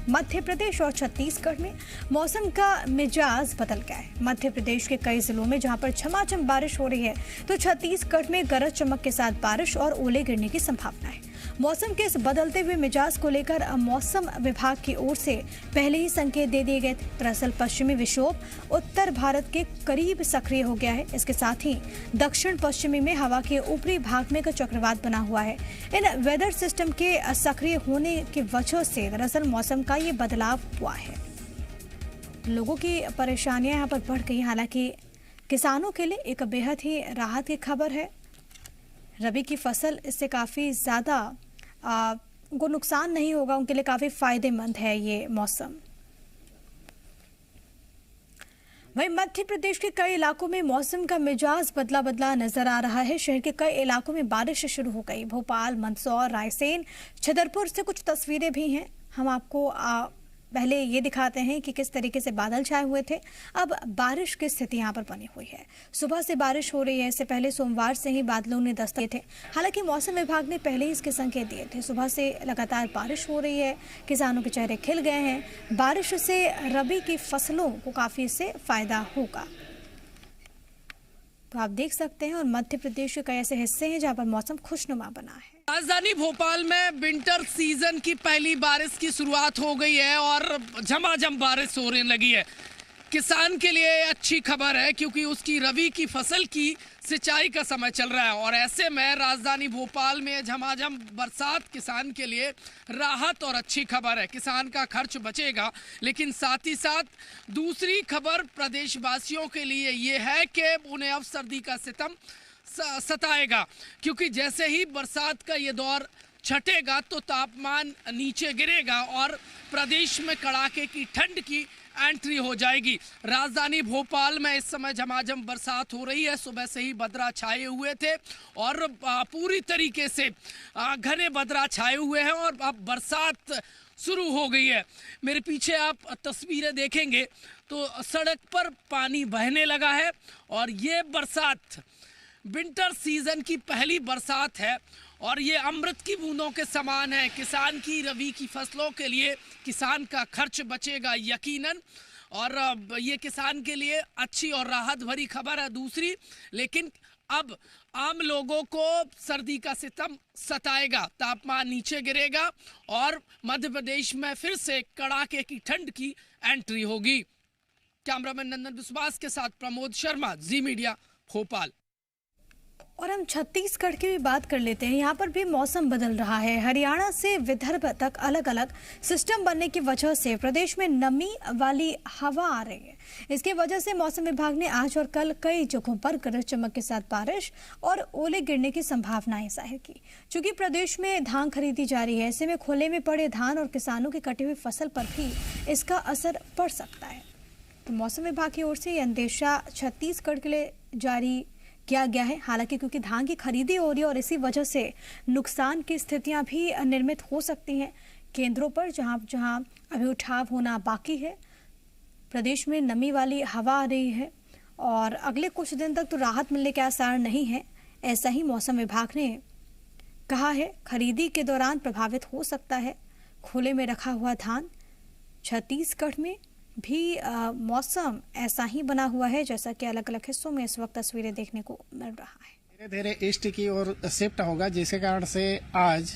मध्य प्रदेश और छत्तीसगढ़ में मौसम का मिजाज बदल गया है। मध्य प्रदेश के कई जिलों में जहां पर झमाझम बारिश हो रही है, तो छत्तीसगढ़ में गरज चमक के साथ बारिश और ओले गिरने की संभावना है। मौसम के इस बदलते हुए मिजाज को लेकर मौसम विभाग की ओर से पहले ही संकेत दे दिए गए थे। दरअसल पश्चिमी विक्षोभ उत्तर भारत के करीब सक्रिय हो गया है। इसके साथ ही दक्षिण पश्चिमी में हवा के ऊपरी भाग में एक चक्रवात बना हुआ है। इन वेदर सिस्टम के सक्रिय होने की वजह से दरअसल मौसम का ये बदलाव हुआ है। लोगों की परेशानियां यहाँ पर बढ़ गई। हालांकि किसानों के लिए एक बेहद ही राहत की खबर है। रबी की फसल इससे काफ़ी ज़्यादा उनको नुकसान नहीं होगा, उनके लिए काफ़ी फायदेमंद है ये मौसम। वहीं मध्य प्रदेश के कई इलाकों में मौसम का मिजाज बदला बदला नजर आ रहा है। शहर के कई इलाकों में बारिश शुरू हो गई। भोपाल, मंदसौर, रायसेन, छतरपुर से कुछ तस्वीरें भी हैं। हम आपको पहले ये दिखाते हैं कि किस तरीके से बादल छाए हुए थे। अब बारिश की स्थिति यहाँ पर बनी हुई है। सुबह से बारिश हो रही है। इससे पहले सोमवार से ही बादलों ने दस्तक दिए थे। हालांकि मौसम विभाग ने पहले ही इसके संकेत दिए थे। सुबह से लगातार बारिश हो रही है। किसानों के चेहरे खिल गए हैं। बारिश से रबी की फसलों को काफ़ी इससे फायदा होगा। तो आप देख सकते हैं। और मध्य प्रदेश के कई ऐसे हिस्से हैं जहाँ पर मौसम खुशनुमा बना है। राजधानी भोपाल में विंटर सीजन की पहली बारिश की शुरुआत हो गई है और झमाझम बारिश होने लगी है। किसान के लिए अच्छी खबर है क्योंकि उसकी रबी की फसल की सिंचाई का समय चल रहा है और ऐसे में राजधानी भोपाल में झमाझम बरसात किसान के लिए राहत और अच्छी खबर है। किसान का खर्च बचेगा, लेकिन साथ ही साथ दूसरी खबर प्रदेशवासियों के लिए ये है कि उन्हें अब सर्दी का सितम सताएगा, क्योंकि जैसे ही बरसात का ये दौर छटेगा तो तापमान नीचे गिरेगा और प्रदेश में कड़ाके की ठंड की एंट्री हो जाएगी। राजधानी भोपाल में इस समय झमाझम बरसात हो रही है। सुबह से ही बदरा छाए हुए थे और पूरी तरीके से घने बदरा छाए हुए हैं और अब बरसात शुरू हो गई है। मेरे पीछे आप तस्वीरें देखेंगे तो सड़क पर पानी बहने लगा है और ये बरसात विंटर सीजन की पहली बरसात है और ये अमृत की बूंदों के समान है। किसान की रबी की फसलों के लिए किसान का खर्च बचेगा यकीनन, और ये किसान के लिए अच्छी और राहत भरी खबर है। दूसरी, लेकिन अब आम लोगों को सर्दी का सितम सताएगा, तापमान नीचे गिरेगा और मध्य प्रदेश में फिर से कड़ाके की ठंड की एंट्री होगी। कैमरामैन नंदन विश्वास के साथ प्रमोद शर्मा, जी मीडिया, भोपाल। और हम छत्तीसगढ़ की भी बात कर लेते हैं। यहाँ पर भी मौसम बदल रहा है। हरियाणा से विदर्भ तक अलग अलग सिस्टम बनने की वजह से प्रदेश में नमी वाली हवा आ रही है। इसकी वजह से मौसम विभाग ने आज और कल कई जगहों पर गरज चमक के साथ बारिश और ओले गिरने की संभावनाएं जाहिर की। चूंकि प्रदेश में धान खरीदी जा रही है, ऐसे में खुले में पड़े धान और किसानों की कटी हुई फसल पर भी इसका असर पड़ सकता है। तो मौसम विभाग की ओर से यह अंदेशा छत्तीसगढ़ के लिए जारी किया गया है। हालांकि क्योंकि धान की खरीदी हो रही है और इसी वजह से नुकसान की स्थितियां भी निर्मित हो सकती हैं केंद्रों पर, जहां जहां अभी उठाव होना बाकी है। प्रदेश में नमी वाली हवा आ रही है और अगले कुछ दिन तक तो राहत मिलने के आसार नहीं है, ऐसा ही मौसम विभाग ने कहा है। खरीदी के दौरान प्रभावित हो सकता है खुले में रखा हुआ धान। छत्तीसगढ़ में भी मौसम ऐसा ही बना हुआ है जैसा कि अलग अलग हिस्सों में इस वक्त तस्वीरें देखने को मिल रहा है। धीरे धीरे ईस्ट की ओर शिफ्ट होगा, जिसके कारण से आज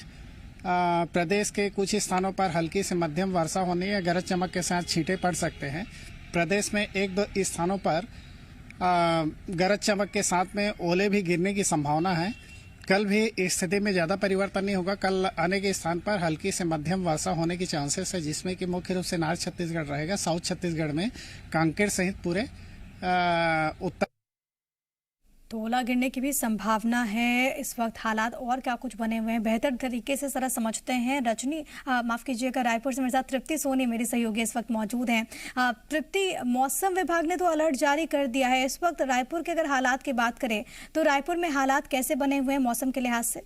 प्रदेश के कुछ स्थानों पर हल्की से मध्यम वर्षा होने या गरज चमक के साथ छींटे पड़ सकते हैं। प्रदेश में एक दो स्थानों पर गरज चमक के साथ में ओले भी गिरने की संभावना है। कल भी स्थिति में ज्यादा परिवर्तन नहीं होगा। कल अनेक स्थान पर हल्की से मध्यम वर्षा होने की चांसेस है, जिसमें कि मुख्य रूप से नॉर्थ छत्तीसगढ़ रहेगा। साउथ छत्तीसगढ़ में कांकेर सहित पूरे उत्तर तो ओला गिरने की भी संभावना है। इस वक्त हालात और क्या कुछ बने हुए हैं बेहतर तरीके से जरा समझते हैं। रजनी, माफ कीजिएगा, रायपुर से मेरे साथ तृप्ति सोनी मेरी सहयोगी इस वक्त मौजूद हैं। तृप्ति, मौसम विभाग ने तो अलर्ट जारी कर दिया है। इस वक्त रायपुर के अगर हालात की बात करें तो रायपुर में हालात कैसे बने हुए हैं मौसम के लिहाज से?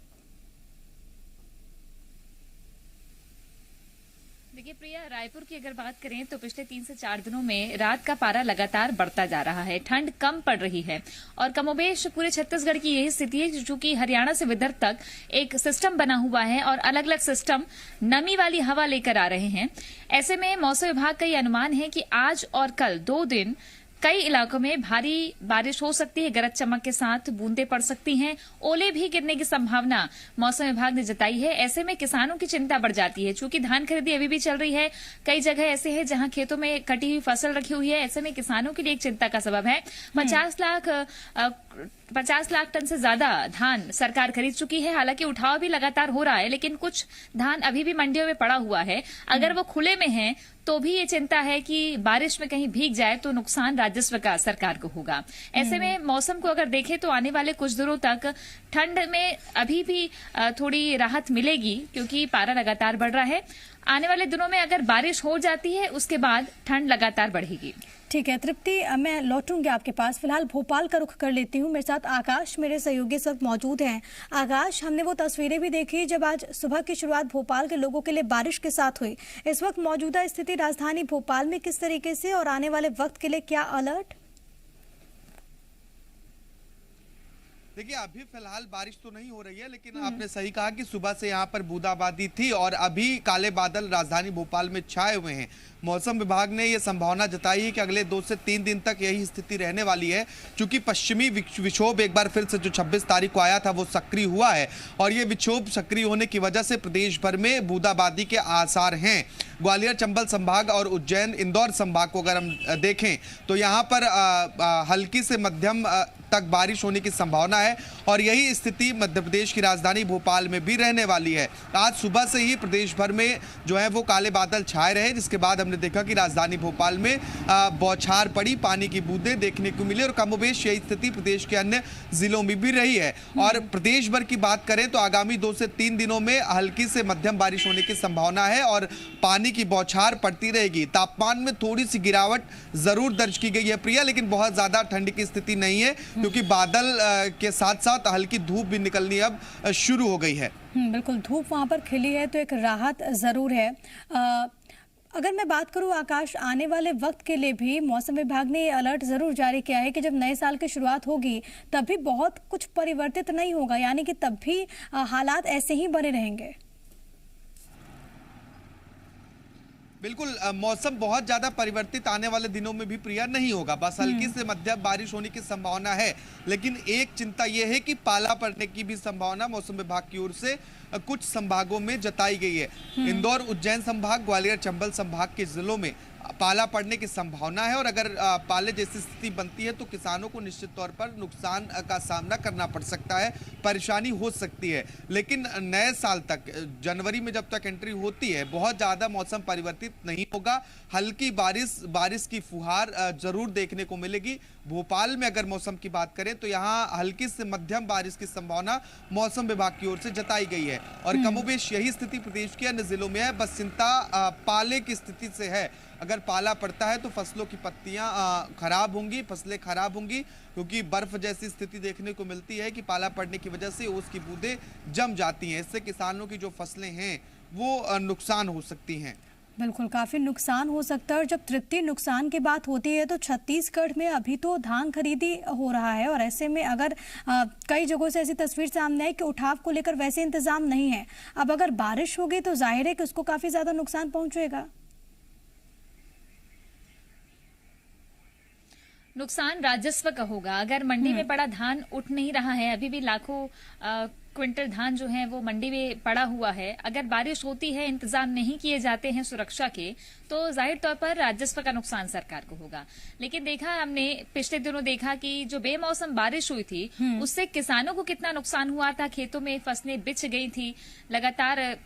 देखिए प्रिया, रायपुर की अगर बात करें तो पिछले 3 से 4 दिनों में रात का पारा लगातार बढ़ता जा रहा है, ठंड कम पड़ रही है और कमोबेश पूरे छत्तीसगढ़ की यही स्थिति है, चूंकि हरियाणा से विदर्भ तक एक सिस्टम बना हुआ है और अलग अलग सिस्टम नमी वाली हवा लेकर आ रहे हैं। ऐसे में मौसम विभाग का ये अनुमान है कि आज और कल 2 दिन कई इलाकों में भारी बारिश हो सकती है, गरज चमक के साथ बूंदें पड़ सकती हैं, ओले भी गिरने की संभावना मौसम विभाग ने जताई है। ऐसे में किसानों की चिंता बढ़ जाती है, चूंकि धान खरीदी अभी भी चल रही है। कई जगह ऐसे हैं जहां खेतों में कटी हुई फसल रखी हुई है। ऐसे में किसानों के लिए एक चिंता का सबब है। 50 लाख टन से ज्यादा धान सरकार खरीद चुकी है। हालांकि उठाव भी लगातार हो रहा है, लेकिन कुछ धान अभी भी मंडियों में पड़ा हुआ है। अगर वो खुले में है तो भी ये चिंता है कि बारिश में कहीं भीग जाए तो नुकसान राजस्व का सरकार को होगा। ऐसे में मौसम को अगर देखें तो आने वाले कुछ दिनों तक ठंड में अभी भी थोड़ी राहत मिलेगी, क्योंकि पारा लगातार बढ़ रहा है। आने वाले दिनों में अगर बारिश हो जाती है उसके बाद ठंड लगातार बढ़ेगी। ठीक है तृप्ति, मैं लौटूंगी आपके पास। फिलहाल भोपाल का रुख कर लेती हूँ। मेरे साथ आकाश मेरे सहयोगी इस वक्त मौजूद हैं। आकाश, हमने वो तस्वीरें भी देखी जब आज सुबह की शुरुआत भोपाल के लोगों के लिए बारिश के साथ हुई। इस वक्त मौजूदा स्थिति राजधानी भोपाल में किस तरीके से और आने वाले वक्त के लिए क्या अलर्ट? देखिए अभी फिलहाल बारिश तो नहीं हो रही है, लेकिन आपने सही कहा कि सुबह से यहाँ पर बूंदाबांदी थी और अभी काले बादल राजधानी भोपाल में छाए हुए हैं। मौसम विभाग ने यह संभावना जताई है कि अगले 2 से 3 दिन तक यही स्थिति रहने वाली है, क्योंकि पश्चिमी विक्षोभ एक बार फिर से जो 26 तारीख को आया था वो सक्रिय हुआ है और ये विक्षोभ सक्रिय होने की वजह से प्रदेश भर में बूंदाबांदी के आसार हैं। ग्वालियर, चंबल संभाग और उज्जैन, इंदौर संभाग को अगर हम देखें तो यहाँ पर हल्की से मध्यम तक बारिश होने की संभावना है और यही स्थिति मध्य प्रदेश की राजधानी भोपाल में भी रहने वाली है। आज सुबह से ही प्रदेश भर में जो है वो काले बादल छाए रहे, जिसके बाद हमने देखा कि राजधानी भोपाल में बौछार पड़ी, पानी की बूंदें देखने को मिली और कमोबेश यही स्थिति प्रदेश के अन्य जिलों में भी रही है। और प्रदेश भर की बात करें तो आगामी 2 से 3 दिनों में हल्की से मध्यम बारिश होने की संभावना है और पानी की बौछार पड़ती रहेगी। तापमान में थोड़ी सी गिरावट जरूर दर्ज की गई है प्रिया, लेकिन बहुत ज्यादा ठंड की स्थिति नहीं है, क्योंकि बादल के साथ साथ हल्की धूप भी निकलनी अब शुरू हो गई है। बिल्कुल, धूप वहां पर खिली है तो एक राहत जरूर है। अगर मैं बात करूं आकाश, आने वाले वक्त के लिए भी मौसम विभाग ने ये अलर्ट जरूर जारी किया है कि जब नए साल की शुरुआत होगी तब भी बहुत कुछ परिवर्तित नहीं होगा, यानी कि तब भी हालात ऐसे ही बने रहेंगे। बिल्कुल, मौसम बहुत ज्यादा परिवर्तित आने वाले दिनों में भी प्रिया नहीं होगा, बस हल्की से मध्यम बारिश होने की संभावना है। लेकिन एक चिंता यह है कि पाला पड़ने की भी संभावना मौसम विभाग की ओर से कुछ संभागों में जताई गई है। इंदौर, उज्जैन संभाग, ग्वालियर, चंबल संभाग के जिलों में पाला पड़ने की संभावना है और अगर पाले जैसी स्थिति बनती है तो किसानों को निश्चित तौर पर नुकसान का सामना करना पड़ सकता है, परेशानी हो सकती है। लेकिन नए साल तक, जनवरी में जब तक एंट्री होती है, बहुत ज़्यादा मौसम परिवर्तित नहीं होगा। हल्की बारिश की फुहार जरूर देखने को मिलेगी। भोपाल में अगर मौसम की बात करें तो यहाँ हल्की से मध्यम बारिश की संभावना मौसम विभाग की ओर से जताई गई है और कमोबेश यही स्थिति प्रदेश के अन्य जिलों में है। बस चिंता पाले की स्थिति से है। अगर पाला पड़ता है तो फसलों की पत्तियां खराब होंगी, फसलें खराब होंगी, क्योंकि बर्फ जैसी स्थिति देखने को मिलती है कि पाला पड़ने की वजह से ओस की बूंदें जम जाती हैं। इससे किसानों की जो फसलें हैं वो नुकसान हो सकती हैं। बिल्कुल, काफी नुकसान हो सकता है। और जब तृप्ति नुकसान की बात होती है तो छत्तीसगढ़ में अभी तो धान खरीदी हो रहा है और ऐसे में अगर कई जगहों से ऐसी तस्वीर सामने आई कि उठाव को लेकर वैसे इंतजाम नहीं है। अब अगर बारिश होगी तो जाहिर है कि उसको काफी ज्यादा नुकसान पहुंचेगा। नुकसान राजस्व का होगा। अगर मंडी में पड़ा धान उठ नहीं रहा है, अभी भी लाखों क्विंटल धान जो है वो मंडी में पड़ा हुआ है, अगर बारिश होती है, इंतजाम नहीं किए जाते हैं सुरक्षा के, तो जाहिर तौर पर राजस्व का नुकसान सरकार को होगा। लेकिन देखा हमने पिछले दिनों देखा कि जो बेमौसम बारिश हुई थी उससे किसानों को कितना नुकसान हुआ था। खेतों में फसलें बिछ गई थी, लगातार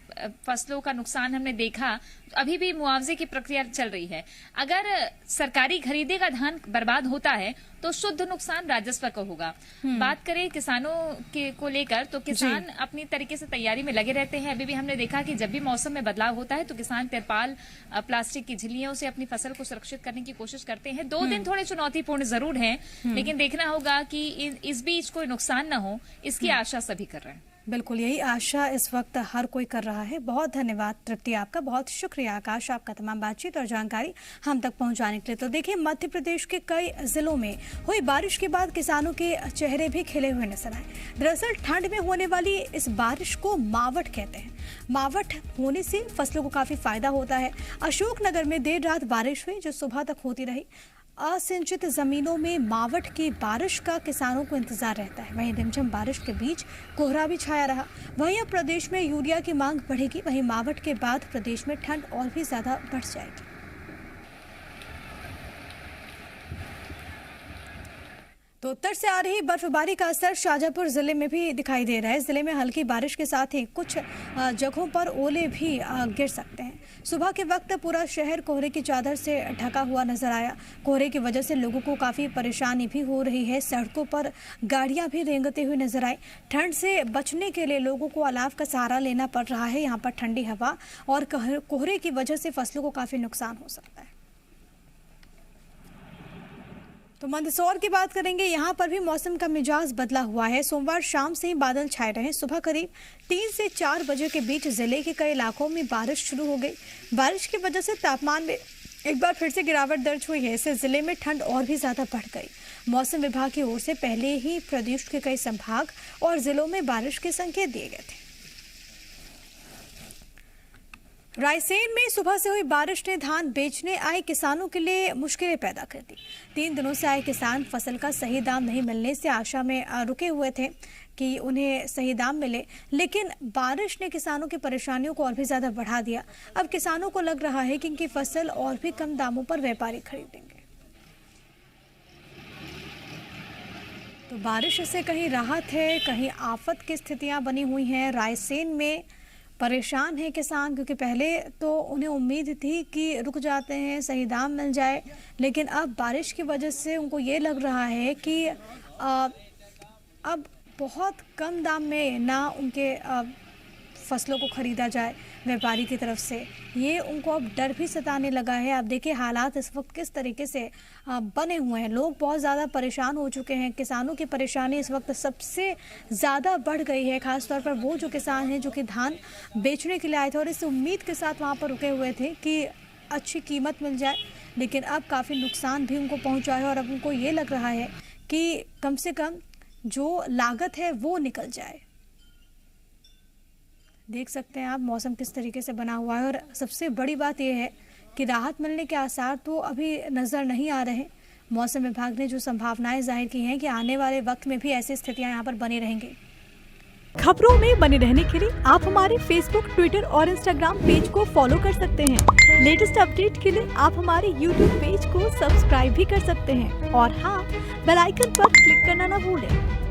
फसलों का नुकसान हमने देखा। अभी भी मुआवजे की प्रक्रिया चल रही है। अगर सरकारी खरीदे का धान बर्बाद होता है तो शुद्ध नुकसान राजस्व का होगा। बात करें किसानों को लेकर तो किसान अपनी तरीके से तैयारी में लगे रहते हैं। अभी भी हमने देखा कि जब भी मौसम में बदलाव होता है तो किसान तिरपाल, प्लास्टिक की झिल्लियों से अपनी फसल को सुरक्षित करने की कोशिश करते हैं। 2 दिन थोड़े चुनौतीपूर्ण जरूर हैं, लेकिन देखना होगा कि इस बीच कोई नुकसान न हो, इसकी आशा सभी कर रहे हैं। बिल्कुल यही आशा इस वक्त हर कोई कर रहा है। बहुत धन्यवाद तृप्ति, आपका बहुत शुक्रिया आकाश, आपका तमाम बातचीत और जानकारी हम तक पहुंचाने के लिए। तो देखिए, मध्य प्रदेश के कई जिलों में हुई बारिश के बाद किसानों के चेहरे भी खिले हुए नजर आए। दरअसल ठंड में होने वाली इस बारिश को मावठ कहते हैं। मावठ होने से फसलों को काफी फायदा होता है। अशोकनगर में देर रात बारिश हुई जो सुबह तक होती रही। असिंचित जमीनों में मावठ की बारिश का किसानों को इंतजार रहता है। वहीं रिमझिम बारिश के बीच कोहरा भी छाया रहा। वहीं अब प्रदेश में यूरिया की मांग बढ़ेगी। वहीं मावठ के बाद प्रदेश में ठंड और भी ज्यादा बढ़ जाएगी। तो उत्तर से आ रही बर्फबारी का असर शाजापुर जिले में भी दिखाई दे रहा है। जिले में हल्की बारिश के साथ ही कुछ जगहों पर ओले भी गिर सकते हैं। सुबह के वक्त पूरा शहर कोहरे की चादर से ढका हुआ नजर आया। कोहरे की वजह से लोगों को काफी परेशानी भी हो रही है। सड़कों पर गाड़ियां भी रेंगते हुए नजर आई। ठंड से बचने के लिए लोगों को अलाव का सहारा लेना पड़ रहा है। यहाँ पर ठंडी हवा और कोहरे की वजह से फसलों को काफी नुकसान हो सकता है। तो मंदसौर की बात करेंगे। यहाँ पर भी मौसम का मिजाज बदला हुआ है। सोमवार शाम से ही बादल छाए रहे। सुबह करीब 3 से 4 बजे के बीच जिले के कई इलाकों में बारिश शुरू हो गई। बारिश की वजह से तापमान में एक बार फिर से गिरावट दर्ज हुई है। इससे जिले में ठंड और भी ज्यादा बढ़ गई। मौसम विभाग की ओर से पहले ही प्रदेश के कई संभाग और जिलों में बारिश के संकेत दिए गए थे। रायसेन में सुबह से हुई बारिश ने धान बेचने आए किसानों के लिए मुश्किलें पैदा कर दी। 3 दिनों से आए किसान फसल का सही दाम नहीं मिलने से आशा में रुके हुए थे कि उन्हें सही दाम मिले, लेकिन बारिश ने किसानों की परेशानियों को और भी ज्यादा बढ़ा दिया। अब किसानों को लग रहा है कि इनकी फसल और भी कम दामों पर व्यापारी खरीदेंगे। तो बारिश से कहीं राहत है, कहीं आफत की स्थितियां बनी हुई हैं। रायसेन में परेशान है किसान, क्योंकि पहले तो उन्हें उम्मीद थी कि रुक जाते हैं, सही दाम मिल जाए, लेकिन अब बारिश की वजह से उनको ये लग रहा है कि अब बहुत कम दाम में ना उनके फसलों को खरीदा जाए व्यापारी की तरफ से। ये उनको अब डर भी सताने लगा है। आप देखिए हालात इस वक्त किस तरीके से बने हुए हैं। लोग बहुत ज़्यादा परेशान हो चुके हैं। किसानों की परेशानी इस वक्त सबसे ज़्यादा बढ़ गई है। खासतौर पर वो जो किसान हैं जो कि धान बेचने के लिए आए थे और इस उम्मीद के साथ वहाँ पर रुके हुए थे कि अच्छी कीमत मिल जाए, लेकिन अब काफ़ी नुकसान भी उनको पहुँचा है और अब उनको ये लग रहा है कि कम से कम जो लागत है वो निकल जाए। देख सकते हैं आप मौसम किस तरीके से बना हुआ है और सबसे बड़ी बात यह है कि राहत मिलने के आसार तो अभी नज़र नहीं आ रहे। मौसम विभाग ने जो संभावनाएं जाहिर की हैं कि आने वाले वक्त में भी ऐसी स्थितियां यहां पर बनी रहेंगी। खबरों में बने रहने के लिए आप हमारे फेसबुक, ट्विटर और इंस्टाग्राम पेज को फॉलो कर सकते हैं। लेटेस्ट अपडेट के लिए आप हमारे यूट्यूब पेज को सब्सक्राइब भी कर सकते हैं और हाँ, बेल आइकन पर क्लिक करना ना भूलें।